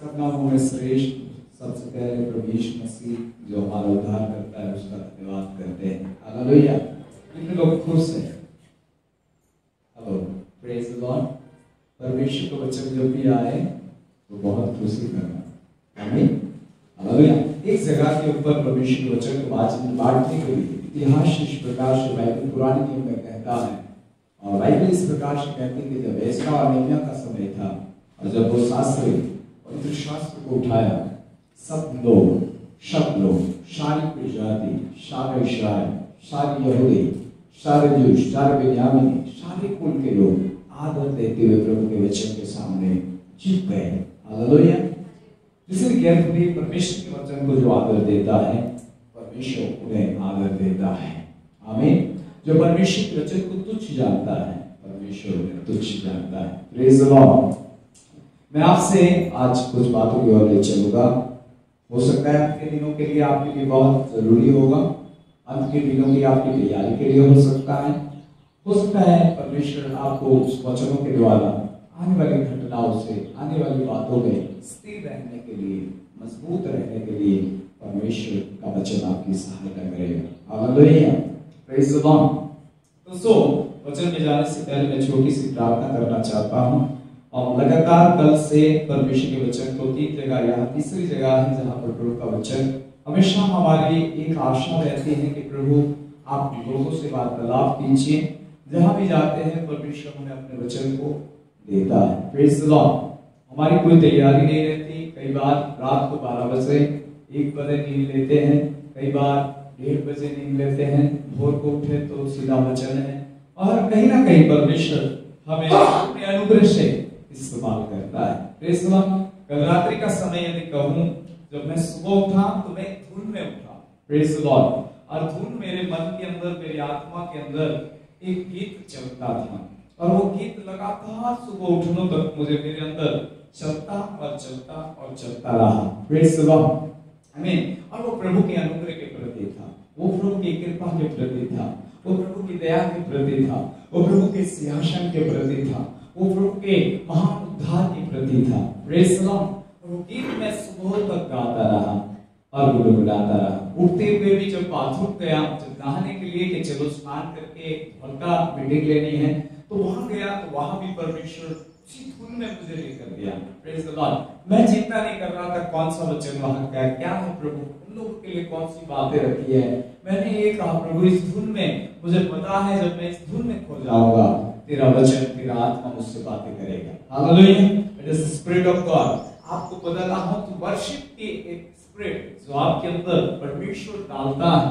सब नामों में श्रेष्ठ सबसे पहले प्रभु यीशु मसीह जो हमारा उद्धार करता है उसका धन्यवाद करते हैं। हालेलुया। कितने लोग खुश हैं? Hello, praise the Lord. परमेश्वर का वचन जब भी आए तो बहुत खुशी करना। आमीन। हालेलुया। एक जगह के ऊपर परमेश्वर के वचन को बांटने के लिए इतिहास इस प्रकार से बाइबल पुराने नियम में कहता है, और बाइबल इस प्रकार से कहती है कि जब एस्रा और नेहमिया का समय था और जब वो शास्त्री पवित्र शास्त्र को उठाया, सब लोग सारी प्रजाति, सारे इस्राएल, सारे यहूदी, सारे जूस, सारे बेन्यामीनी, सारे कुल के लोग आदर देते हुए प्रभु के वचन के सामने झुक गए। हालेलुया। इसलिए केयरफुली परमेश्वर के वचन को जो आदर देता है, परमेश्वर उन्हें आदर देता है। आमीन। जो परमेश्वर के वचन को तुच्छ जानता है, परमेश्वर उन्हें तुच्छ जानता है। Praise the Lord. मैं आपसे आज कुछ बातों की ओर ले चलूंगा। हो सकता है अंत के दिनों के लिए आपके लिए बहुत जरूरी होगा, अंत के दिनों की आपकी तैयारी के लिए हो सकता है परमेश्वर आपको उस वचनों के द्वारा आने वाली घटनाओं से, आने वाली बातों में स्थिर रहने के लिए, मजबूत रहने के लिए परमेश्वर का वचन आपकी सहायता करेगा। हालेलुया। Praise the Lord. दोस्तों, वचन में जाने से पहले मैं छोटी सी प्रार्थना करना चाहता हूं। और लगातार कल से परमेश्वर के वचन को 3 जगह या तीसरी जगह है जहां पर प्रभु का वचन हमेशा हमारी एक आशा रहती है कि प्रभु आप लोगों से वार्तालाप कीजिए। जहां भी जाते हैं परमेश्वर हमें अपने वचन को देता है। Praise the Lord. हमारी कोई तैयारी नहीं रहती। कई बार रात को 12 बजे 1 बजे नींद लेते हैं, कई बार 1:30 बजे नींद लेते हैं, भोर को उठे तो सीधा वचन है, और कहीं ना कहीं परमेश्वर हमें अपने अनुग्रह से इस्तेमाल करता है। Praise the Lord. कल रात्रि का समय यदि कहूं, जब मैं सुबह उठा तो मैं धुन में उठा। Praise the Lord. और धुन मेरे मन के अंदर, मेरी आत्मा के अंदर एक गीत चलता था, और वो गीत लगातार सुबह उठने तक मुझे मेरे अंदर चलता और चलता और चलता रहा। Praise the Lord. आमीन। और वो प्रभु के अनुग्रह के प्रति था, वो प्रभु की कृपा के प्रति था, वो प्रभु की दया के प्रति था, वो प्रभु के सिंहासन के प्रति था, वो प्रभु के महान उद्धार के प्रति था। Praise the Lord. और वो गीत मैं सुबह तक गाता रहा और गुनगुनाता रहा। उठते हुए भी जब बाथरूम गया, जब नहाने के लिए कि चलो स्नान करके हल्का मीटिंग लेनी है, तो वहां गया तो वहां भी परमेश्वर उसी धुन में मुझे लेकर गया। Praise the Lord. मैं चिंता नहीं कर रहा था कौन सा वचन वहां का क्या है, प्रभु उन लोगों के लिए कौन सी बातें रखी है। मैंने ये कहा, प्रभु इस धुन में मुझे पता है जब मैं इस धुन में खो जाऊंगा, तेरा वचन, तेरा आत्मा मुझसे बातें करेगा। Hallelujah. It is the spirit of God. आपको बदलना हो तो वर्शिप की एक स्पिरिट जो आपके अंदर परमेश्वर डालता है,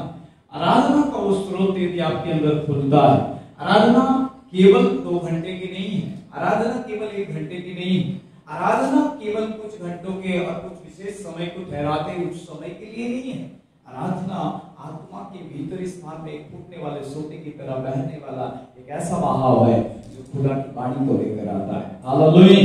आराधना का वो स्रोत यदि आपके अंदर खुलता है। आराधना केवल 2 घंटे की नहीं है, आराधना केवल 1 घंटे की नहीं है, आराधना केवल कुछ घंटों के और कुछ विशेष समय को ठहराते उस समय के लिए नहीं है। आराधना आत्मा के भीतरी स्थान में एक फूटने वाले सोते की तरह बहने वाला एक ऐसा बहाव है जो खुदा की वाणी को लेकर आता है। हालेलुया।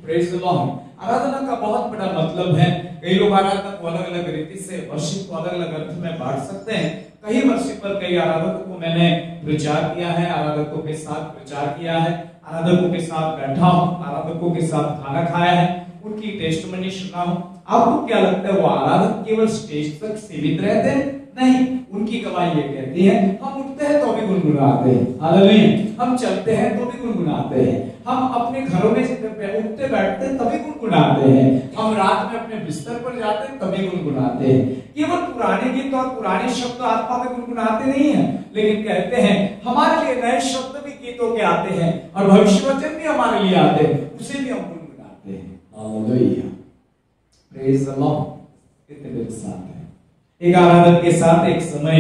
Praise the lord. आराधना का बहुत बड़ा मतलब है। कई लोग आराधना को अलग अलग रीति से, वर्शिप को अलग अलग अर्थ में बांट सकते हैं। कई वर्शिप पर कई आराधकों को मैंने प्रचार किया है, आराधकों के साथ प्रचार किया है, आराधकों के साथ बैठा हूं, आराधकों के साथ खाना खाया है, उनकी टेस्टमनी सुना हूं। आपको क्या लगता है वो आराधक केवल स्टेज तक सीमित रहते हैं? नहीं, उनकी गवाही ये कहती है हम उठते हैं तो भी गुनगुनाते हैं। हालेलुया। हम चलते हैं तो भी गुनगुनाते हैं, हम अपने घरों में उठते बैठते हैं तभी गुनगुनाते हैं, हम रात में अपने बिस्तर पर जाते हैं तभी गुनगुनाते हैं। केवल पुराने गीत और पुराने शब्द आत्मा में गुनगुनाते नहीं है, लेकिन कहते हैं हमारे लिए नए शब्द भी गीतों के आते हैं और भविष्य वचन भी हमारे लिए आते हैं, उसे भी हम गुनगुनाते हैं। हालेलुया। Praise the Lord. कितने मेरे साथ है। एक आराधक के साथ एक समय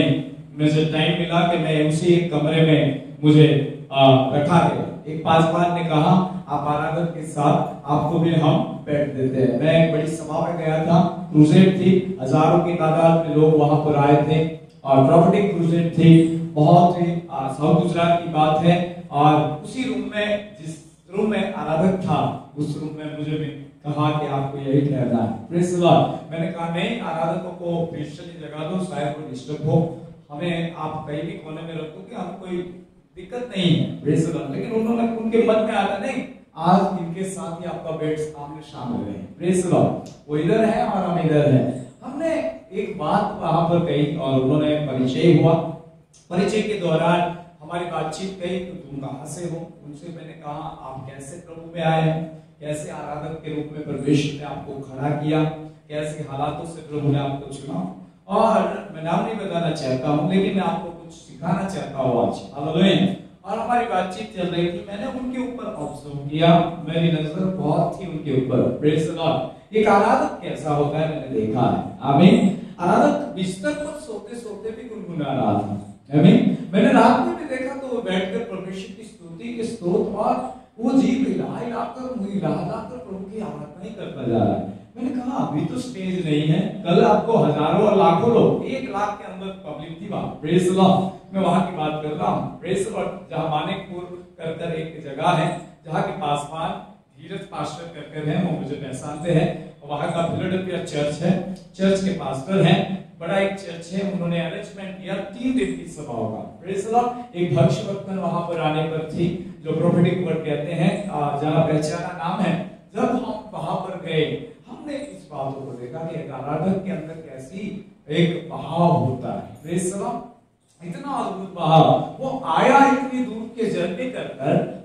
मुझे टाइम मिला कि मैं उसी एक कमरे में मुझे रखा गया। एक पासवान ने कहा आप आराधक के साथ आपको भी हम बैठ देते हैं। मैं एक बड़ी सभा में गया था, क्रूसेड थी, हजारों की तादाद में लोग वहां पर आए थे और प्रॉफिटिक क्रूसेड थी। बहुत ही साउथ गुजरात की बात है, और उसी रूम में, जिस रूम में आराधक था, उस रूम में मुझे भी कहा कि आपको यही ठहरना है। Praise the Lord. मैंने कहा नहीं, आराधकों को पेशली जगह दो, शायद वो डिस्टर्ब हो, हमें आप कहीं भी कोने में रखो कि हम कोई दिक्कत नहीं है। Praise the Lord. लेकिन उन्होंने, उनके मन में आता नहीं, आज इनके साथ ही आपका बेड सामने शामिल है। Praise the Lord. वो इधर है और हम इधर है। हमने एक बात वहां पर कही और उन्होंने परिचय हुआ। परिचय के दौरान हमारी बातचीत कही कि तुम कहां से हो। उनसे मैंने कहा आप कैसे प्रभु में आए हैं, कैसे आराधक के रूप में परमेश्वर ने आपको खड़ा किया, कैसे हालातों से प्रभु ने आपको चुना। और मैं नाम नहीं बताना चाहता हूं, लेकिन मैं आपको कुछ सिखाना चाहता हूं आज। हालेलुया। और हमारी बातचीत चल रही थी, मैंने उनके ऊपर ऑब्जर्व किया, मेरी नजर बहुत थी उनके ऊपर। Praise the Lord. एक आराधक कैसा होता है मैंने देखा है। आमीन। आराधक बिस्तर पर सोते सोते भी गुनगुना रहा था। आमीन। मैंने रात में भी देखा तो वो बैठकर परमेश्वर की स्तुति के स्तोत्र और वो जीव हिलाकर मुंह हिलाकर प्रभु की आराधना ही करता जा रहा है। मैंने कहा अभी तो स्टेज नहीं है, कल आपको हजारों और लाखों लोग, 1 लाख के अंदर पब्लिक थी वहां। Praise the Lord. मैं वहां की बात कर रहा हूं। Praise the Lord. जहां मानिकपुर कर एक जगह है, जहां के पासवान धीरज पास्टर करके हैं, वो मुझे पहचानते हैं। वहां का फिलाडेल्फिया चर्च है, चर्च के पास्टर हैं। बड़ा एक चर्च है, उन्होंने अरेंजमेंट किया 3 दिन की सभाओं का। Praise the Lord. एक भविष्यवक्ता वहां पर आने पर थी, जो प्रोफेटिक वर्ड कहते हैं, जहां पहचाना नाम है। जब हम वहां पर गए, हमने इस बातों को देखा कि एक आराधक के अंदर कैसी एक बहाव होता है। Praise the Lord. इतना अद्भुत बहाव। वो आया इतनी दूर के जर्नी कर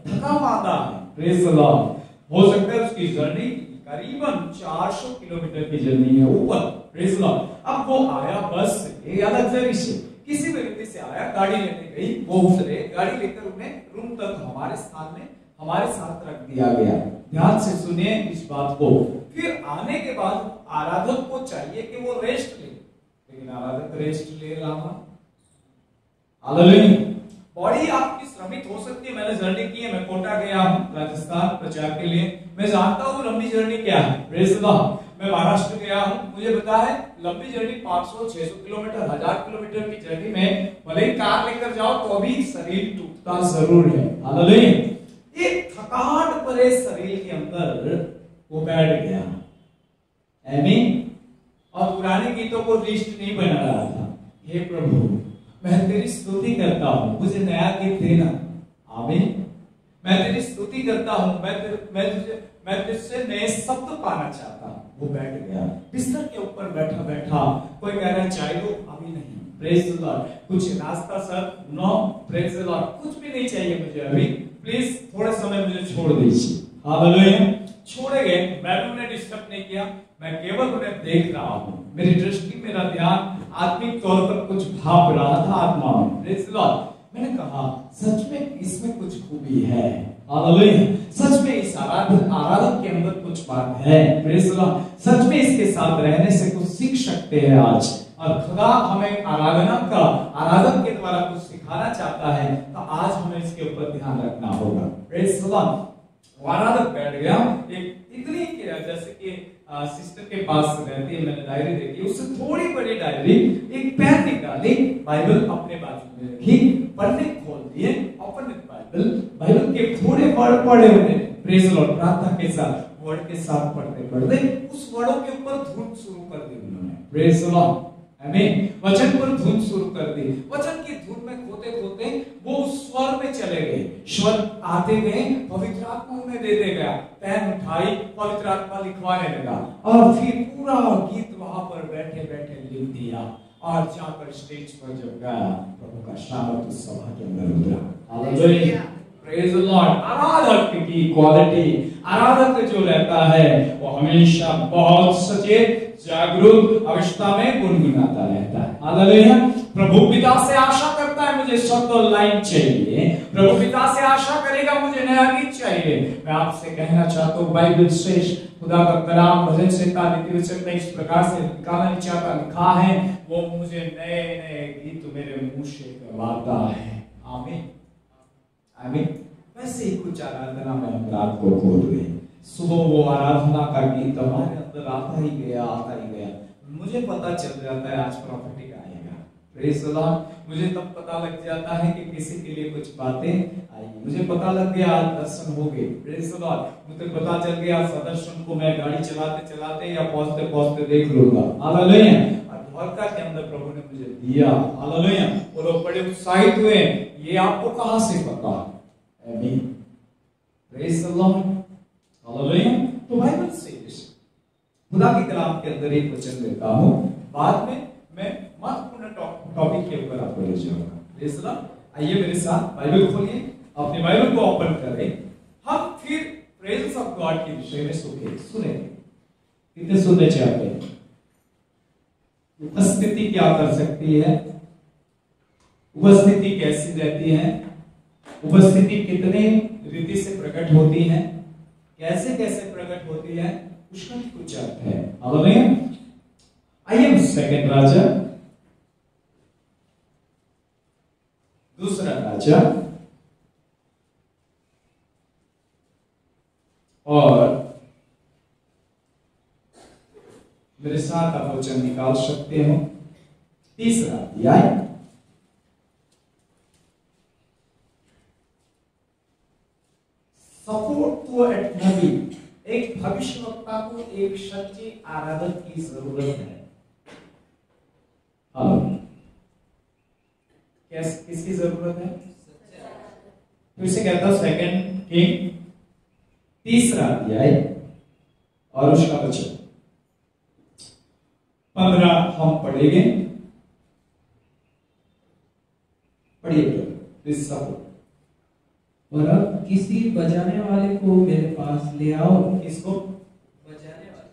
थका मांदा है। Praise the Lord. हो सकता है उसकी जर्नी करीबन 400 किलोमीटर की जर्नी है ऊपर। Praise the Lord. अब वो आया बस से या लग्जरी से, किसी भी रीति से आया, गाड़ी लेने गई, वो उतरे, गाड़ी लेकर उन्हें रूम तक हमारे स्थान में हमारे साथ रख दिया गया। ध्यान से सुनिए इस बात को। फिर आने के बाद आराधक को चाहिए कि वो रेस्ट ले, लेकिन आराधक रेस्ट ले रहा। हालेलुया। बॉडी आपकी श्रमित हो सकती है। मैंने जर्नी की है, मैं कोटा गया हूं राजस्थान प्रचार के लिए। मैं जानता हूं लंबी जर्नी क्या है। Praise the Lord. मैं महाराष्ट्र गया हूं, मुझे पता है लंबी जर्नी 500 600 किलोमीटर 1000 किलोमीटर की जर्नी में भले ही कार लेकर जाओ तो भी शरीर टूटता जरूर है। हालेलुया। एक थकान भरे शरीर के अंदर वो बैठ गया। आमीन। और पुराने गीतों को लिस्ट नहीं बना रहा था। हे प्रभु मैं तेरी स्तुति करता हूं, मुझे नया गीत देना। आमीन। मैं तेरी स्तुति करता हूं, मैं तुझसे नए शब्द पाना चाहता हूं। वो बैठ गया बिस्तर के ऊपर बैठा बैठा। कोई कह रहा है चाय लो, अभी नहीं। Praise the lord. कुछ नाश्ता sir, no. Praise the lord. कुछ भी नहीं चाहिए मुझे अभी, प्लीज थोड़े समय मुझे छोड़ दीजिए। हालेलुया। छोड़े गए, मैं भी उन्हें डिस्टर्ब नहीं किया, मैं केवल उन्हें देख रहा हूं। मेरी दृष्टि, मेरा ध्यान आत्मिक तौर पर कुछ भाप रहा था आत्मा में। Praise the Lord. मैंने कहा सच में इसमें कुछ खूबी है। हालेलुया। सच में इस आराधक के अंदर कुछ बात है। Praise the Lord. सच में इसके साथ रहने से कुछ सीख सकते हैं आज। और खुदा हमें आराधक के द्वारा कुछ सिखाना चाहता है, तो आज हमें इसके ऊपर ध्यान रखना होगा। Praise the lord. आराधक बैठ गया। एक इतनी जैसे कि सिस्टर के पास रहती है, मैंने डायरी देखी, उससे थोड़ी बड़ी डायरी, एक पेन निकाली, बाइबल अपने बाजू में रखी, पढ़ने खोल दिए, अपने बाइबल के थोड़े वर्ड पढ़े उन्हें। Praise the Lord. प्रार्थना के साथ, वर्ड के साथ पढ़ते पढ़ते उस वर्डों के ऊपर धुन शुरू कर दी उन्होंने। Praise the Lord. आमीन। वचन पर धुन शुरू कर दी। वचन की धुन में खोते खोते वो स्वर में चले गए। स्वर आते गए, पवित्र आत्मा उन्हें देते गया। पेन उठाई, पवित्र आत्मा लिखवाने लगा और फिर पूरा गीत वहां पर बैठे बैठे लिख दिया। और जाकर स्टेज पर जब गाया, प्रभु का शामत उस सभा के अंदर उतरा। हालेलुया। Praise the lord. आराधक की क्वालिटी, आराधक जो रहता है वो हमेशा बहुत सचेत, जागरूक अवस्था में गुनगुनाता रहता है। हालेलुया। प्रभु पिता से आशा करता है मुझे शब्द और लाइन चाहिए। प्रभु पिता से आशा करेगा मुझे नया गीत चाहिए। मैं आपसे कहना चाहता हूँ बाइबल श्रेष्ठ खुदा का कलाम भजन संहिता नीति वचन में इस प्रकार से निकालना चाहता लिखा है, वो मुझे नए नए गीत मेरे मुंह से गवाता है। आमीन। आमीन। वैसे ही कुछ आराधना में हम रात को खो गए। सुबह वो आराधना का गीत हमारे अंदर आता ही गया। मुझे पता चल जाता है आज प्रॉफिटिक आएगा। Praise the Lord. मुझे तब पता लग जाता है कि किसी के लिए कुछ बातें आएगी। मुझे पता लग गया आज दर्शन हो गए। Praise the Lord. मुझे पता चल गया सदर्शन को मैं गाड़ी चलाते चलाते या पहुंचते पहुंचते देख लूंगा। हालेलुया। और द्वारका के अंदर प्रभु ने मुझे दिया। हालेलुया। वो लोग बड़े उत्साहित हुए। ये आपको कहां से पता? आमीन। Praise the Lord. हालेलुया। तो बाइबल से खुदा के कलाम के अंदर एक वचन लेता हूं, बाद में मैं महत्वपूर्ण टॉपिक के ऊपर आपको ले जाऊंगा। Praise the Lord. आइए मेरे साथ बाइबल खोलिए, अपने बाइबल को ओपन करें, हम फिर प्रेजेंस ऑफ गॉड के विषय में सुनेंगे। कितने सुनने चाहते हैं? उपस्थिति क्या कर सकती है, उपस्थिति कैसी रहती है, उपस्थिति कितने रीति से प्रकट होती है, कैसे कैसे प्रकट होती है, उसका भी कुछ अर्थ है। हालेलुया। आइए सेकंड राजा, दूसरा राजा और मेरे साथ आप वचन निकाल सकते हो। तीसरा अध्याय, सपोर्ट टू एट नबी। एक भविष्यवक्ता को एक सच्चे आराधक की जरूरत है। किसकी जरूरत है? फिर से कहता हूं, सेकंड किंग तीसरा अध्याय और उसका वचन 15 हम पढ़ेंगे। पढ़िए सपोर्ट। और अब किसी बजाने वाले को मेरे पास ले आओ। किसको? बजाने वाले।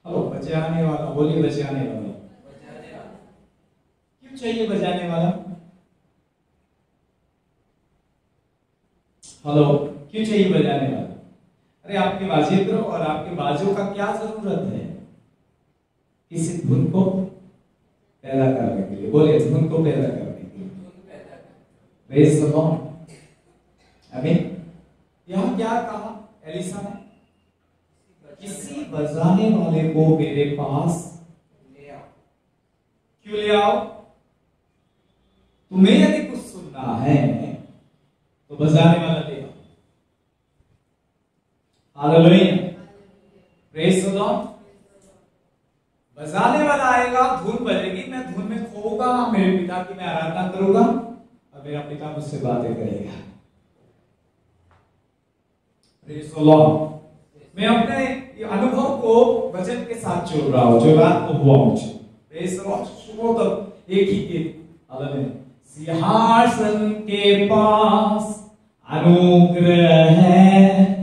हेलो, बजाने वाला बोलिए, बजाने वाला। बजाने वाला क्यों चाहिए बजाने वाला? हेलो, क्यों चाहिए बजाने वाला? अरे आपके वाजित्र और आपके बाजों का क्या जरूरत है? किसी धुन को पैदा करने के लिए। बोलिए, धुन को पैदा करने के लिए। Praise the Lord. आमीन। यहां क्या कहा एलिसा ने? किसी बजाने वाले को मेरे पास ले आओ। क्यों ले आओ? तुम्हें यदि कुछ सुनना है तो बजाने वाला ले आओ। हालेलुया। Praise the Lord. बजाने वाला आएगा, धुन बजेगी, मैं धुन में खोऊंगा, मेरे पिता की मैं आराधना करूंगा और मेरा पिता मुझसे बातें करेगा। Praise the Lord. मैं अपने अनुभव को वचन के साथ जोड़ रहा हूं, जो रात को हुआ मुझे। Praise the Lord. सुबह तक एक ही गीत, हालेलुया। सिंहासन के पास अनुग्रह है,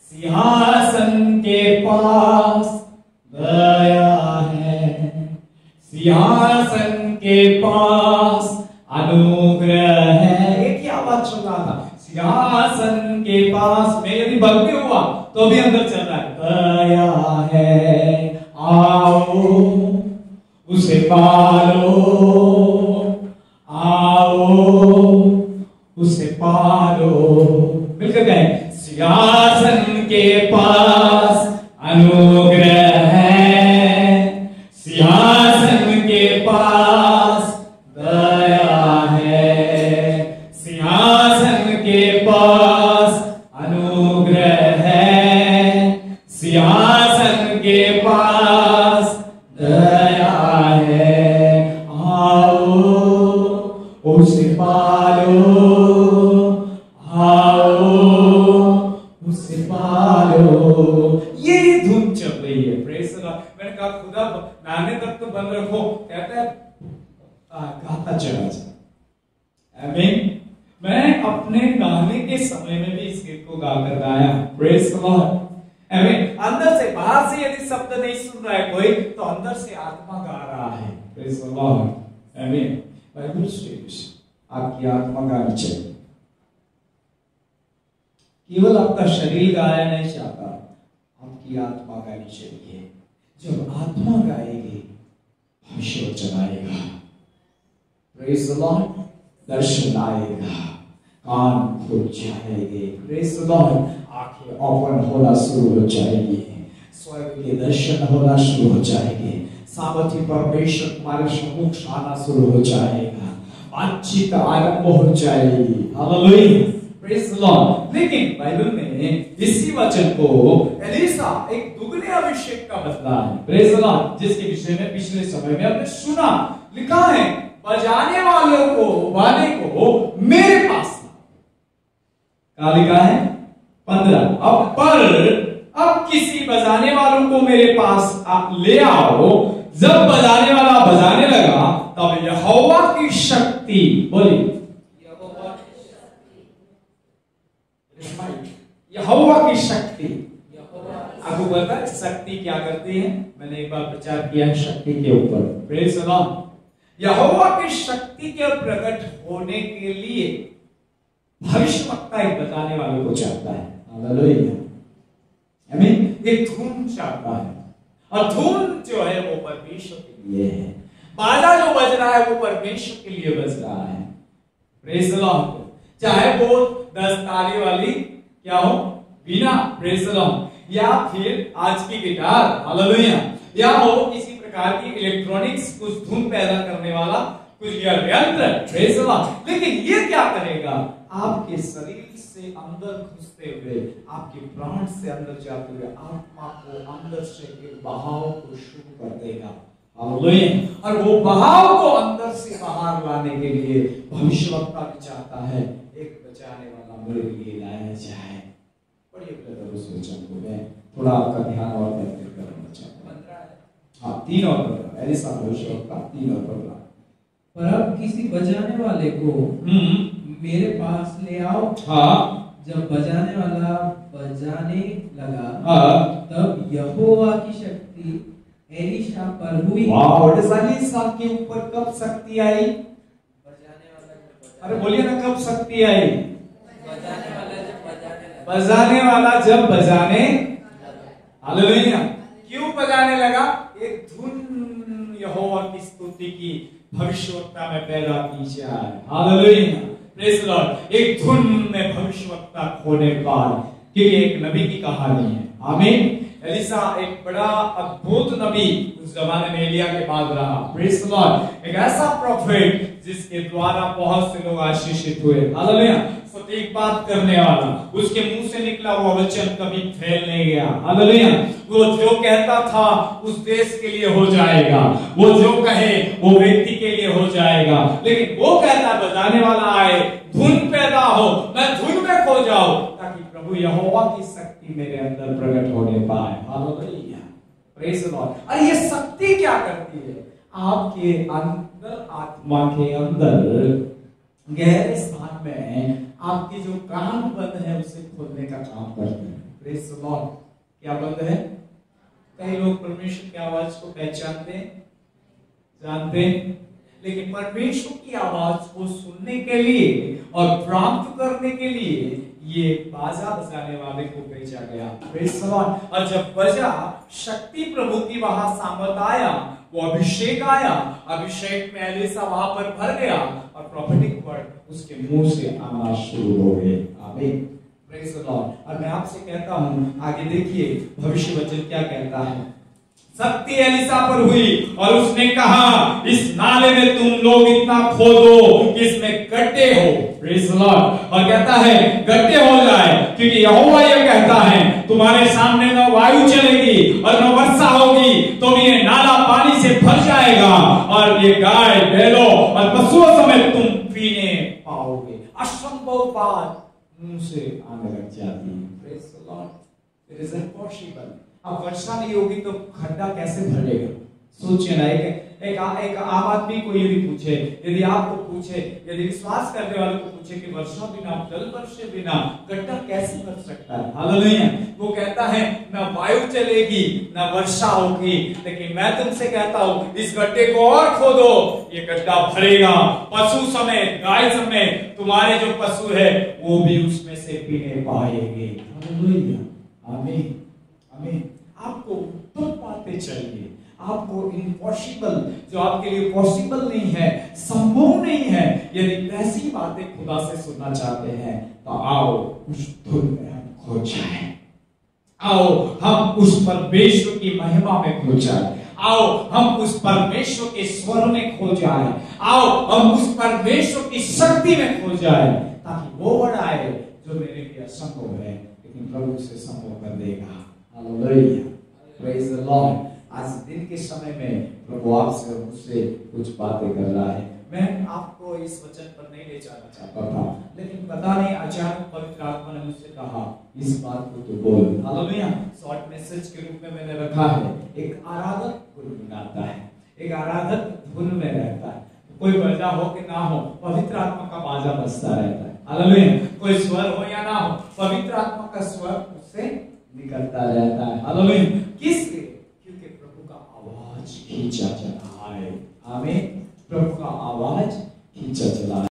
सिंहासन के पास दया है, सिंहासन के पास अनुग्रह है। एक ही आवाज चल रहा था, सिंहासन के पास। मैं यदि भक्ति हुआ तो भी अंदर चल रहा है, दया है, आओ उसे पालो, आओ उसे पालो। मिलकर कहें, सिंहासन के पास अनुग्रह है, सिंहासन के पास दया है, सिंहासन के पास अनुग्रह है, सिंहासन के पास दया है, आओ उसे पालो, आओ उसे पालो। ये धुन चल रही है। Praise the Lord. मैंने कहा खुदा गाने तक तो बंद रखो, कहता है गाता चला जा। आमीन। मैं अपने गाने के समय में भी इस गीत को गाकर गाया। Praise the Lord. आमीन। अंदर से, बाहर से यदि शब्द नहीं सुन रहा है कोई, तो अंदर से आत्मा गा रहा है। Praise the Lord. आमीन। बाइबल स्टेज आपकी आत्मा गानी चाहिए। केवल आपका शरीर गाया नहीं चाहता, आपकी आत्मा गानी चाहिए। जब आत्मा गाएगी, भविष्य वचन आएगा। Praise the Lord. दर्शन आएगा, कान खुल जाएंगे। Praise the Lord. आंखें ओपन होना शुरू हो जाएगी, स्वर्ग के दर्शन होना शुरू हो जाएंगे, सामर्थ्य परमेश्वर तुम्हारे सम्मुख आना शुरू हो जाएगा, बातचीत आरंभ हो जाएगी। हालेलुया। Praise the Lord. लेकिन बाइबल में इसी वचन को एलिसा एक दुगने अभिषेक का बदला है। Praise the Lord. जिसके विषय में पिछले समय में हमने सुना, लिखा है, बजाने वालों को, वाले को मेरे पास। क्या लिखा है? 15। अब किसी बजाने वालों को मेरे पास ले आओ। जब बजाने वाला बजाने लगा तब यहोवा की शक्ति, बोलिए यहोवा की शक्ति। आपको पता है शक्ति क्या करती है? मैंने एक बार प्रचार किया है शक्ति के ऊपर। Praise the Lord. यहोवा की शक्ति के प्रकट होने के लिए भविष्यवक्ता एक बताने वाले को चाहता है। हालेलुया, आमीन। एक धुन चाहता है, और धुन जो है वो परमेश्वर के लिए है। बाजा जो बज रहा है वो परमेश्वर के लिए बज रहा है। Praise the Lord. चाहे वो 10 ताली वाली क्या हो, बीना, प्रेज़ द लॉर्ड, या फिर आज की गिटार, हालेलुया, या हो किसी प्रकार की इलेक्ट्रॉनिक्स कुछ धुन पैदा करने वाला कुछ यंत्र, प्रेज़ द लॉर्ड। लेकिन ये क्या करेगा? आपके शरीर से अंदर घुसते हुए, आपके प्राण से अंदर जाते हुए आत्मा को अंदर से एक बहाव को शुरू कर देगा। हालेलुया। और वो बहाव को अंदर से बाहर लाने के लिए भविष्यवक्ता भी चाहता है एक बचाने वाला मेरे लिए लाया जाए। पढ़िए ब्रदर उस वचन को, मैं थोड़ा आपका ध्यान और केंद्रित करना चाहता हूं। हाँ, 3 और 15। एलिसा भविष्यवक्ता 3 और 15। पर अब किसी बजाने वाले को मेरे पास ले आओ। हाँ। जब बजाने वाला बजाने लगा, हाँ, तब यहोवा की शक्ति एलीशा पर हुई। वाह, एलीशा के ऊपर कब शक्ति आई? बजाने वाला, अरे बोलिए ना, कब शक्ति आई? बजाने वाला जब बजाने हालेलुया। क्यों बजाने लगा? एक धुन यहोवा की स्तुति की भविष्यवक्ता में पैदा की जाए। Hallelujah, praise the Lord. एक धुन में भविष्यवक्ता होने पर, क्योंकि एक नबी की कहानी है। आमीन। एलिसा एक बड़ा अद्भुत नबी उस जमाने में एलिया के बाद रहा। Praise the Lord. एक ऐसा प्रोफेट जिसके द्वारा बहुत से लोग आशीषित हुए। हालेलुया। सटीक बात करने वाला, उसके मुंह से निकला हुआ वचन कभी फैल नहीं गया। हालेलुया। वो जो कहता था उस देश के लिए हो जाएगा, वो जो कहे वो व्यक्ति के लिए हो जाएगा। लेकिन वो कहता बजाने वाला आए, धुन पैदा हो, मैं धुन में खो जाऊं, ताकि प्रभु यहोवा की शक्ति मेरे अंदर प्रकट होने पाए। Hallelujah, praise the Lord. और ये शक्ति क्या करती है? आपके अंदर, आत्मा के अंदर गहरे स्थान में आपके जो कान बंद है उसे खोलने का काम करते हैं। Praise the Lord. क्या बंद है? कई लोग परमेश्वर की आवाज को पहचानते जानते, लेकिन परमेश्वर की आवाज को सुनने के लिए और प्राप्त करने के लिए ये बाजा बजाने वाले को भेजा गया। Praise the Lord. और जब बजा, शक्ति प्रभु की वहां सामर्थ आया, वो अभिषेक आया। अभिषेक में एलिसा वहां पर भर गया और प्रोफेटिक वर्ड उसके मुंह से आना शुरू हो गए। आमीन, प्रेज़ द लॉर्ड। और मैं आपसे कहता हूं, आगे देखिए भविष्य वचन क्या कहता है। शक्ति एलिसा पर हुई और उसने कहा, इस नाले में तुम लोग इतना खोदो कि इसमें गड्ढे हो। Praise the Lord. और कहता है गड्ढे हो जाए, क्योंकि यहोवा ये कहता है तुम्हारे सामने न वायु चलेगी और न वर्षा होगी, तो ये नाला पानी से भर जाएगा और ये गाय, बैलों और पशुओं समेत तुम पीने पाओगे। असंभव बात मुंह से आने लग जाती है। Praise the Lord. It is impossible. अब वर्षा नहीं होगी तो खड्डा कैसे भरेगा? सोचिए ना, एक आम आदमी को यदि पूछे, यदि आपको पूछे, यदि विश्वास करने वाले को पूछे कि वर्षा बिना, जल बरसे बिना गड्ढा कैसे भर सकता है? हालेलुया। वो कहता है ना वायु चलेगी ना वर्षा होगी, लेकिन मैं तुमसे कहता हूं इस गड्ढे को और खोदो, ये गड्ढा भरेगा। पशु समेत, गाय समेत तुम्हारे जो पशु है वो भी उसमें से पीने पाएंगे। हालेलुया, आमीन, आमीन। आपको उत्तम बातें चाहिए, आपको इम्पॉसिबल, जो आपके लिए पॉसिबल नहीं है, संभव नहीं है, यदि वैसी बातें खुदा से सुनना चाहते हैं तो आओ उस धुन में हम खो जाएं। आओ हम उस परमेश्वर की महिमा में खो जाएं। आओ हम उस परमेश्वर के स्वर में खो जाएं। आओ हम उस परमेश्वर की शक्ति में खो जाएं, ताकि वो बढ़ाए जो मेरे लिए असंभव है लेकिन प्रभु से संभव कर देगा। Hallelujah, praise the Lord. आज दिन के समय में प्रभु आपसे मुझसे कुछ बातें कर रहा है। मैं आपको इस वचन पर नहीं ले जाना चाहता था, लेकिन पता नहीं अचानक पवित्र आत्मा ने मुझसे कहा इस बात को तो बोल। हालेलुया। शॉर्ट मैसेज के रूप में मैंने रखा है, एक आराधक गुनगुनाता है, एक आराधक धुन में रहता है। कोई बाजा हो कि ना हो, पवित्र आत्मा का बाजा बजता रहता है। हालेलुया। कोई स्वर हो या ना हो, पवित्र आत्मा का स्वर उससे निकलता रहता है। हालेलुया। किस लिए? क्योंकि प्रभु का आवाज खींचा चला है। आमीन। प्रभु का आवाज खींचा चला है।